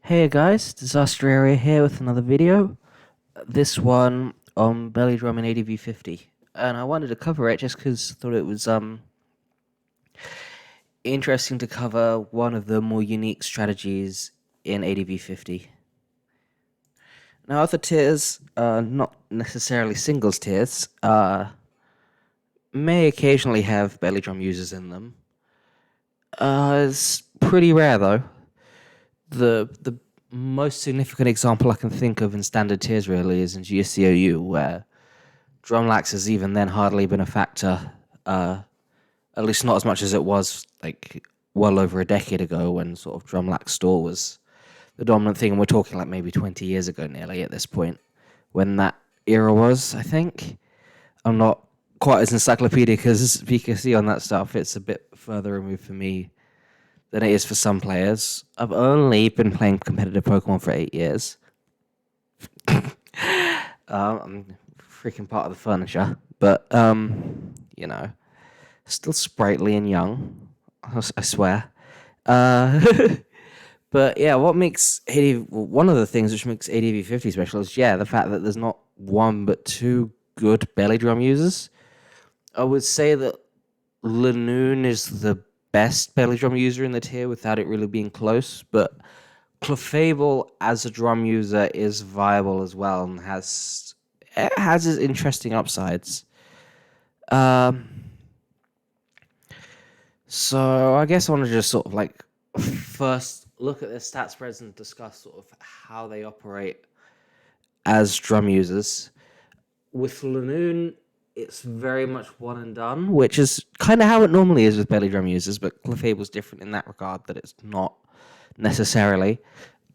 Hey guys, Disaster Area here with another video. This one on belly drum and ADV 50. And I wanted to cover it just because I thought it was interesting to cover one of the more unique strategies in ADV 50. Now other tiers, not necessarily singles tiers, may occasionally have belly drum users in them. It's pretty rare though. The most significant example I can think of in standard tiers really is in GSCOU, where drum lax has even then hardly been a factor, at least not as much as it was like well over a decade ago when sort of drum lax store was the dominant thing. And we're talking like maybe 20 years ago nearly at this point when that era was, I think. I'm not quite as encyclopedic as PKC on that stuff. It's a bit further removed for me than it is for some players. I've only been playing competitive Pokemon for 8 years. I'm freaking part of the furniture, but you know, still sprightly and young. I swear. Uh, but yeah, what makes one of the things which makes ADV 50 special is the fact that there's not one but two good belly drum users. I would say that Lanoon is the best belly drum user in the tier without it really being close, but Clefable as a drum user is viable as well and has its interesting upsides. Um, so I guess I want to just sort of like first look at the stat spreads and discuss sort of how they operate as drum users. With Lanoon, it's very much one and done, which is kind of how it normally is with belly drum users, but Clefable's different in that regard, that it's not necessarily.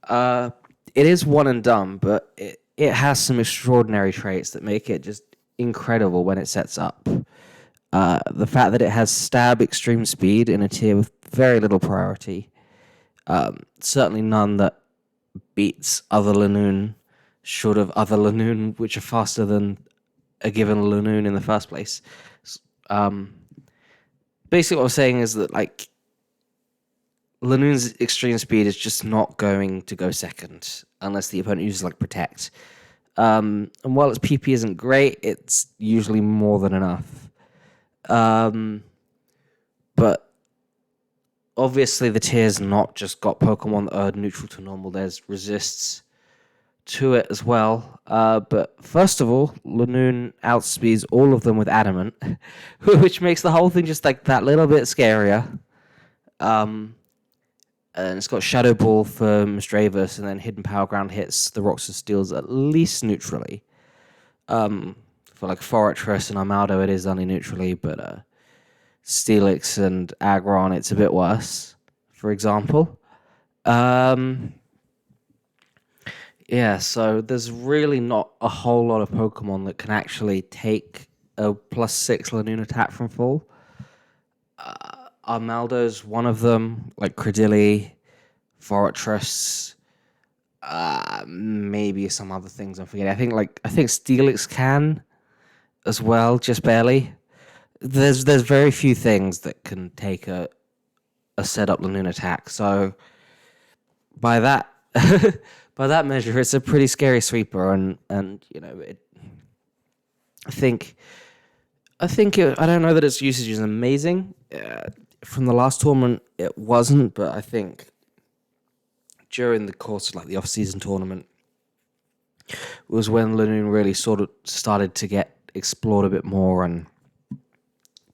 It is one and done, but it has some extraordinary traits that make it just incredible when it sets up. The fact that it has stab extreme speed in a tier with very little priority, certainly none that beats other Lanoon, short of other Lanoon, which are faster than a given Lanoon in the first place. Basically, what I'm saying is that like Lanoon's extreme speed is just not going to go second unless the opponent uses like protect. And while its PP isn't great, it's usually more than enough. But obviously the tier's not just got Pokemon that are neutral to normal. There's resists to it as well. But first of all, Lanoon outspeeds all of them with Adamant, which makes the whole thing just like that little bit scarier. And it's got Shadow Ball for Misdreavus, and then Hidden Power Ground hits the Rocks and Steels at least neutrally. For like Fortress and Armaldo, it is only neutrally, but Steelix and Aggron, it's a bit worse, for example. So there's really not a whole lot of Pokemon that can actually take a +6 Lanoon attack from full. Armaldo's one of them, like Credilli, Fortress, maybe some other things I'm forgetting. I think Steelix can as well, just barely. There's very few things that can take a setup Lanoon attack. So by that by that measure, it's a pretty scary sweeper, and you know I think I don't know that its usage is amazing. From the last tournament, it wasn't, but I think during the course of like the off-season tournament was when Lanoon really sort of started to get explored a bit more, and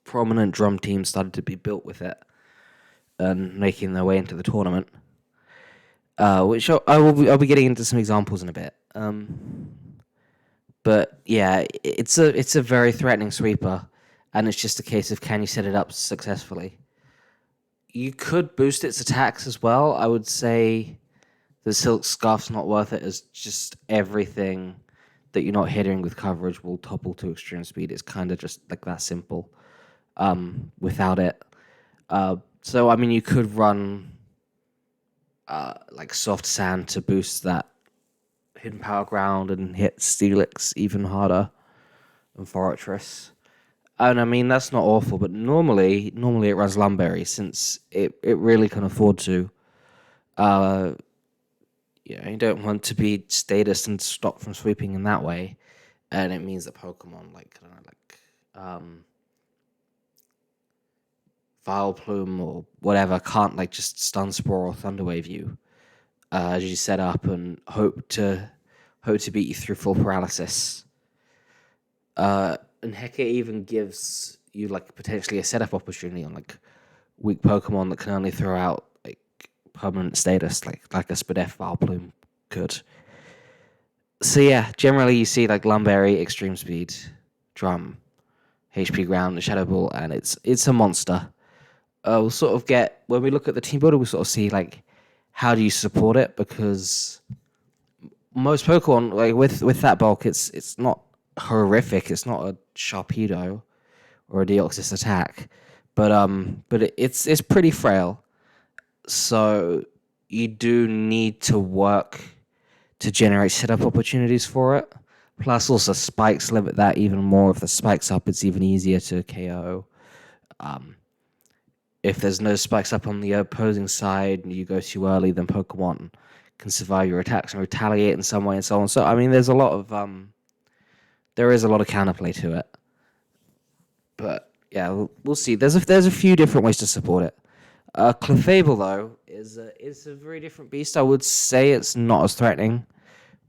prominent drum teams started to be built with it and making their way into the tournament. Which I'll be getting into some examples in a bit. But yeah, it's a very threatening sweeper, and it's just a case of can you set it up successfully. You could boost its attacks as well. I would say the Silk Scarf's not worth it, as just everything that you're not hitting with coverage will topple to extreme speed. It's kind of just like that simple without it. So, I mean, you could run like Soft Sand to boost that Hidden Power Ground and hit Steelix even harder than Fortress. And I mean, that's not awful, but normally it runs Lumberry, since it really can afford to. you don't want to be status and stop from sweeping in that way, and it means that Pokemon like I don't know, Vile Plume or whatever can't like just stun Spore or Thunderwave you as you set up and hope to beat you through full paralysis. And heck, it even gives you like potentially a setup opportunity on like weak Pokemon that can only throw out like permanent status, like a Spadef Vileplume could. So yeah, generally you see like Lumberry, Extreme Speed, Drum, HP Ground, and Shadow Ball, and it's a monster. We'll sort of get when we look at the team builder, we sort of see like how do you support it, because most Pokemon like with that bulk, it's not horrific. It's not a Sharpedo or a Deoxys attack, but it's pretty frail. So you do need to work to generate setup opportunities for it. Plus, also spikes limit that even more. If the spikes up, it's even easier to KO. If there's no spikes up on the opposing side and you go too early, then Pokemon can survive your attacks and retaliate in some way and so on. So I mean, there is a lot of counterplay to it. But yeah, we'll see. There's a few different ways to support it. Clefable though is a very different beast. I would say it's not as threatening,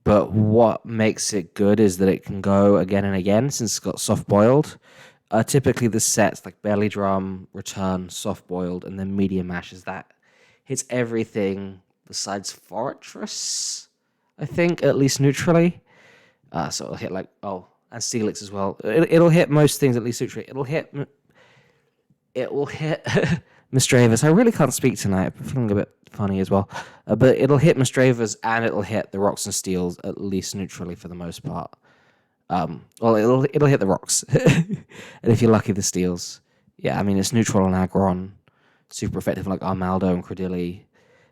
but what makes it good is that it can go again and again since it's got soft boiled. Typically the sets like Belly Drum, Return, Soft Boiled, and then Medium Mashes that hits everything besides Fortress, I think, at least neutrally. So it'll hit and Steelix as well. It'll hit most things at least neutrally. It will hit Mistravus. I really can't speak tonight. I'm feeling a bit funny as well. But it'll hit Mistravus and it'll hit the Rocks and Steels at least neutrally for the most part. Well, it'll hit the rocks, and if you're lucky, the steals. Yeah, I mean it's neutral on Aggron, super effective like Armaldo and Credilli.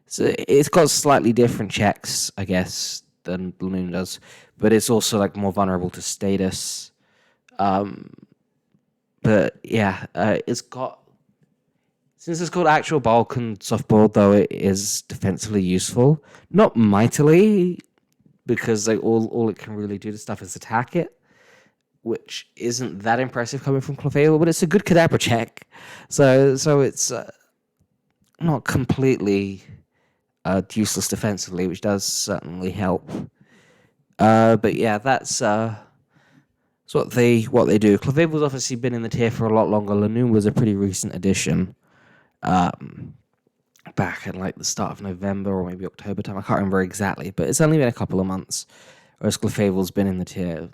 So it's got slightly different checks, I guess, than Balloon does, but it's also like more vulnerable to status. But yeah, it's got since it's got actual bulk and soft boiled, though it is defensively useful, not mightily, because like all it can really do to stuff is attack it, which isn't that impressive coming from Clefable, but it's a good Kadabra check. So it's not completely useless defensively, which does certainly help. But yeah, that's what they do. Clefable's obviously been in the tier for a lot longer. Lanoon was a pretty recent addition. Back at like the start of November or maybe October time. I can't remember exactly, but it's only been a couple of months. Whereas Clefable's been in the tier,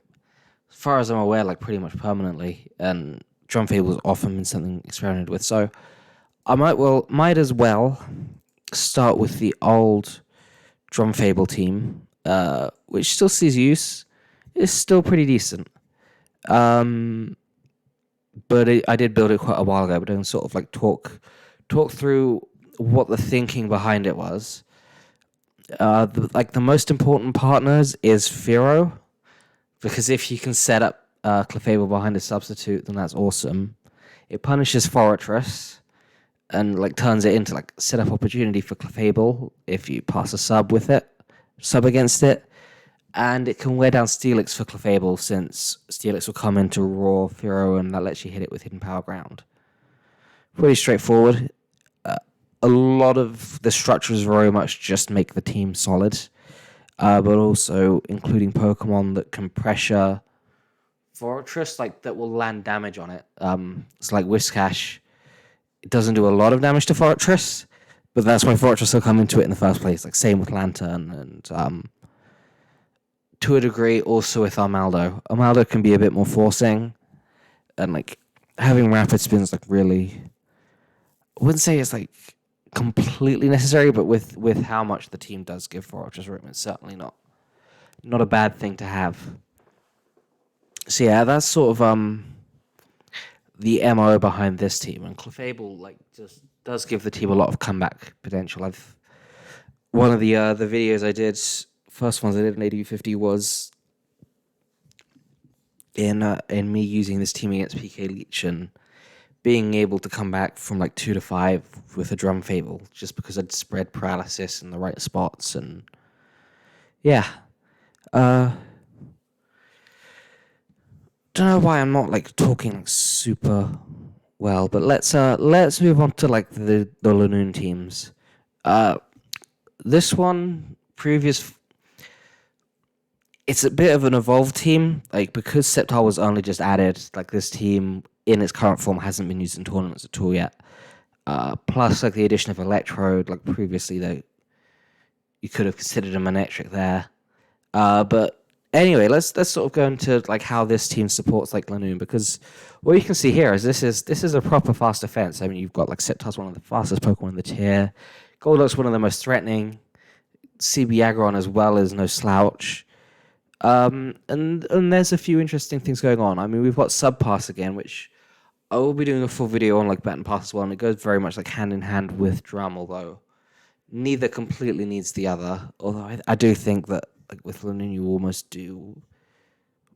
as far as I'm aware, like pretty much permanently. And Drumfable's often been something experimented with. So I might as well start with the old Drumfable team, which still sees use. It's still pretty decent. But I did build it quite a while ago, but I can sort of like talk through what the thinking behind it was. The most important partners is Firo, because if you can set up Clefable behind a substitute, then that's awesome. It punishes Fortress and like turns it into like setup opportunity for Clefable if you pass a sub against it, and it can wear down Steelix for Clefable since Steelix will come into raw Firo and that lets you hit it with Hidden Power Ground. Pretty straightforward. A lot of the structures very much just make the team solid, but also including Pokemon that can pressure Fortress, like that will land damage on it. It's like Whiscash. It doesn't do a lot of damage to Fortress, but that's why Fortress will come into it in the first place. Like same with Lantern and to a degree also with Armaldo. Armaldo can be a bit more forcing, and like having rapid spins like really. I wouldn't say it's like completely necessary, but with how much the team does give Fortress room, it's certainly not a bad thing to have. So yeah, that's sort of the MO behind this team, and Clefable like just does give the team a lot of comeback potential. One of the videos I did, first ones I did in ADV 50 was in me using this team against PK Leech and being able to come back from like 2 to 5 with a Drumfable just because I'd spread paralysis in the right spots and yeah. Uh, don't know why I'm not like talking like, super well, but let's move on to like the Lanoon teams. Uh, this one previous it's a bit of an evolved team, like because Sceptile was only just added. Like this team in its current form hasn't been used in tournaments at all yet. Plus, like the addition of Electrode, like previously, though, you could have considered a Manectric there. But anyway, let's sort of go into like how this team supports like Lanoon, because what you can see here is this is a proper fast defense. I mean, you've got like Sceptile's one of the fastest Pokemon in the tier. Golduck's one of the most threatening. CB Aggron as well is no slouch. And there's a few interesting things going on. I mean, we've got Subpass again, which I will be doing a full video on like Baton Pass as well, and it goes very much like hand in hand with Drum, although neither completely needs the other. Although I do think that like with Lanoon, you almost do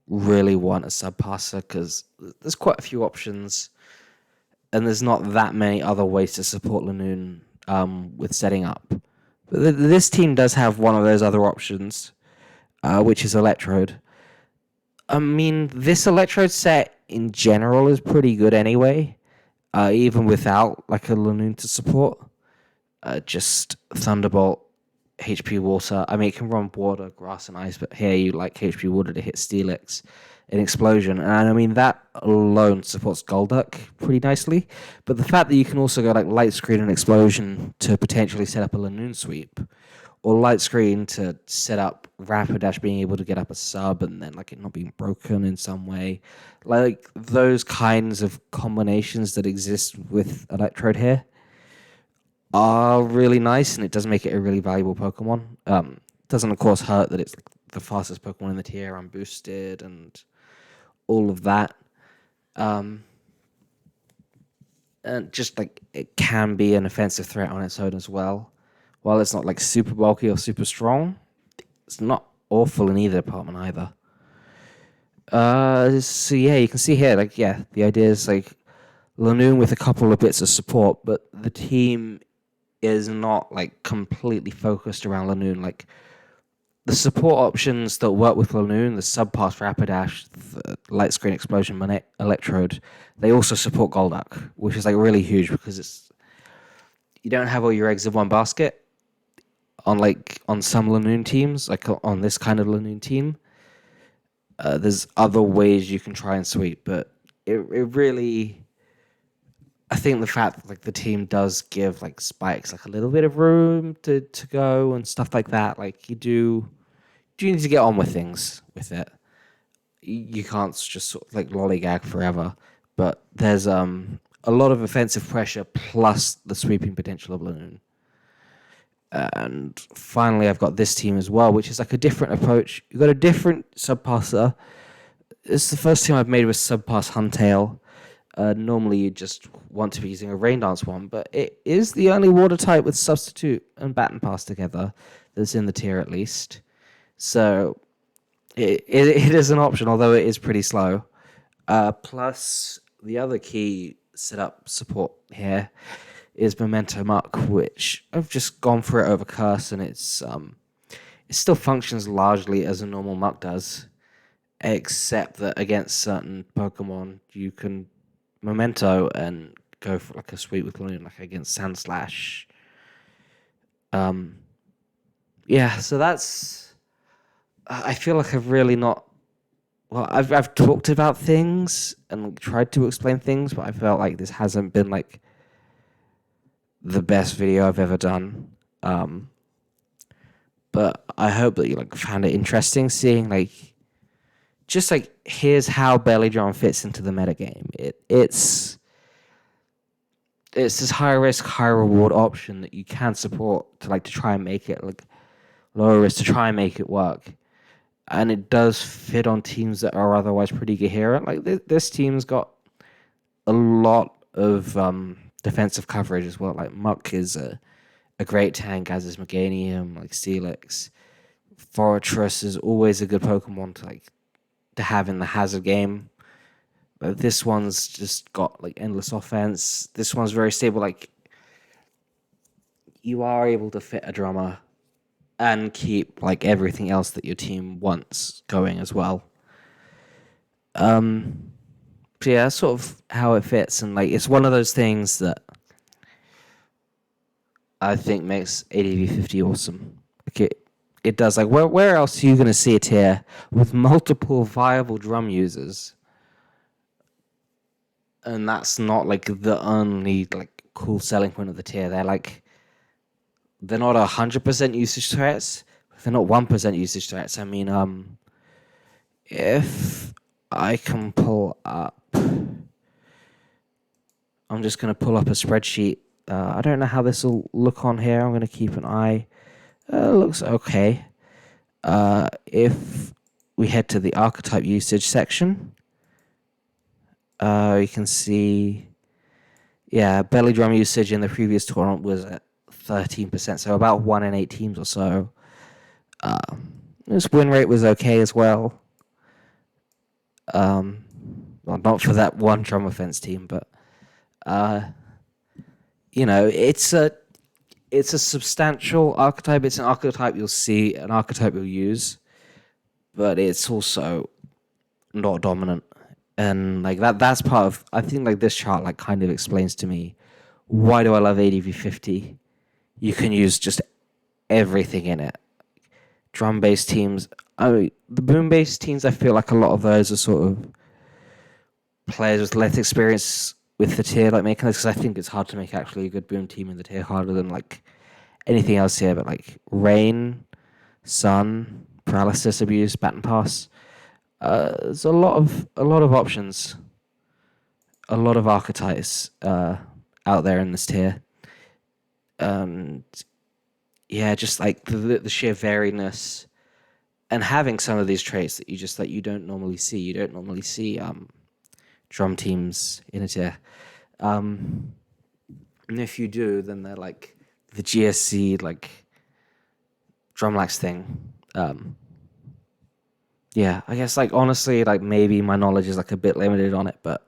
really want a Subpasser because there's quite a few options, and there's not that many other ways to support Lanoon with setting up. But this team does have one of those other options, which is Electrode. I mean, this Electrode set in general is pretty good anyway, even without like a Lanoon to support. Just Thunderbolt, HP Water. I mean, it can run Water, Grass, and Ice, but here you like HP Water to hit Steelix and Explosion. And I mean, that alone supports Golduck pretty nicely. But the fact that you can also go like Light Screen and Explosion to potentially set up a Lanoon sweep, or Light Screen to set up Rapidash being able to get up a sub and then like it not being broken in some way. Like those kinds of combinations that exist with Electrode here are really nice, and it does make it a really valuable Pokemon. Doesn't of course hurt that it's the fastest Pokemon in the tier, unboosted, and all of that. And just like it can be an offensive threat on its own as well. While it's not like super bulky or super strong, it's not awful in either department either. So yeah, you can see here, like yeah, the idea is like Lanoon with a couple of bits of support, but the team is not like completely focused around Lanoon. Like the support options that work with Lanoon, the Subpass Rapidash, the Light Screen Explosion, Electrode, they also support Golduck, which is like really huge because it's you don't have all your eggs in one basket on some Lanoon teams, like on this kind of Lanoon team. There's other ways you can try and sweep, but it really, I think the fact that like the team does give like Spikes like a little bit of room to go and stuff like that. Like you do need to get on with things with it. You can't just sort of like lollygag forever. But there's a lot of offensive pressure plus the sweeping potential of Lanoon. And finally, I've got this team as well, which is like a different approach. You've got a different subpasser. It's the first team I've made with subpass Huntail. Normally, you just want to be using a Rain Dance one, but it is the only water type with Substitute and Baton Pass together that's in the tier at least. So it is an option, although it is pretty slow. Plus, the other key setup support here is Memento Muck, which I've just gone for it over Curse, and it still functions largely as a normal Muck does, except that against certain Pokemon, you can Memento and go for like a sweep with Lanoon, like against Sandslash. Yeah, so that's. I feel like I've really not. Well, I've talked about things and tried to explain things, but I felt like this hasn't been like the best video I've ever done. But I hope that you like found it interesting seeing like just like here's how Belly Drum fits into the metagame. It's this high risk, high reward option that you can support to try and make it like lower risk to try and make it work. And it does fit on teams that are otherwise pretty coherent. Like this team's got a lot of defensive coverage as well. Like Muck is a great tank, as is Meganium, like Steelix. Fortress is always a good Pokemon to have in the hazard game. But this one's just got like endless offense. This one's very stable. Like you are able to fit a drummer and keep like everything else that your team wants going as well. So yeah, that's sort of how it fits, and like it's one of those things that I think makes ADV 50 awesome. Like it does. Like where else are you going to see it here with multiple viable drum users? And that's not like the only like cool selling point of the tier. They're not 100% usage threats. They're not 1% usage threats. I mean, if I can pull up, I'm just gonna pull up a spreadsheet. I don't know how this will look on here. I'm gonna keep an eye. Looks okay. If we head to the archetype usage section, you can see, yeah, belly drum usage in the previous tournament was at 13%, so about 1 in 8 teams or so. This win rate was okay as well. Well, not for that one drum offense team, but it's a substantial archetype. It's an archetype you'll see, an archetype you'll use, but it's also not dominant. And like that's part of, I think like this chart like kind of explains to me why do I love ADV 50. You can use just everything in it. Drum bass teams, the boom bass teams, I feel like a lot of those are sort of players with less experience with the tier, like making this, because I think it's hard to make actually a good boom team in the tier harder than like anything else here. But like rain, sun, paralysis, abuse, baton pass. There's a lot of options, a lot of archetypes out there in this tier, and yeah, just like the sheer variedness, and having some of these traits that you don't normally see. You don't normally see drum teams in a tier, and if you do, then they're like the GSC like Drumlax thing. Yeah, I guess like honestly, like maybe my knowledge is like a bit limited on it, but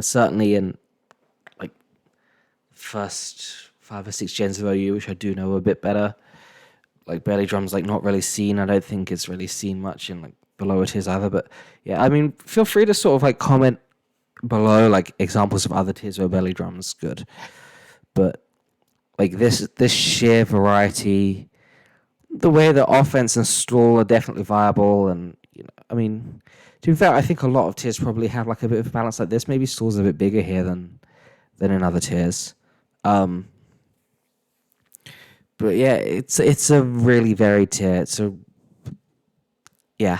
certainly in like first 5 or 6 gens of OU, which I do know a bit better. Like belly drums, like not really seen. I don't think it's really seen much in like below it is either. But yeah, I mean, feel free to sort of like comment below like examples of other tiers where belly drums good. But like this sheer variety, the way that offense and stall are definitely viable, and I mean, to be fair, I think a lot of tiers probably have like a bit of balance like this. Maybe stall's a bit bigger here than in other tiers. But yeah, it's a really varied tier. Yeah.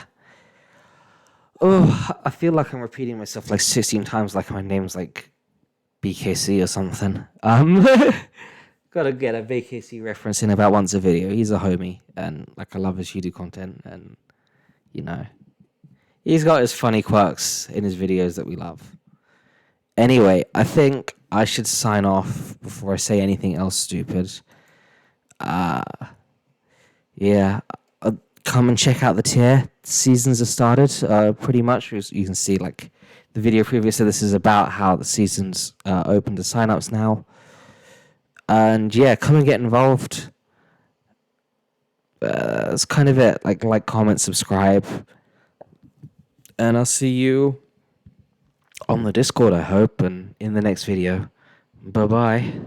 Oh, I feel like I'm repeating myself like 16 times, like my name's like BKC or something. Gotta get a BKC reference in about once a video. He's a homie, and like I love his YouTube content, and he's got his funny quirks in his videos that we love. Anyway, I think I should sign off before I say anything else stupid. Yeah, come and check out the tier. Seasons have started, pretty much. You can see, like, the video previous to this is about how the season's open to signups now. And yeah, come and get involved. That's kind of it. Like, comment, subscribe. And I'll see you on the Discord, I hope, and in the next video. Bye-bye.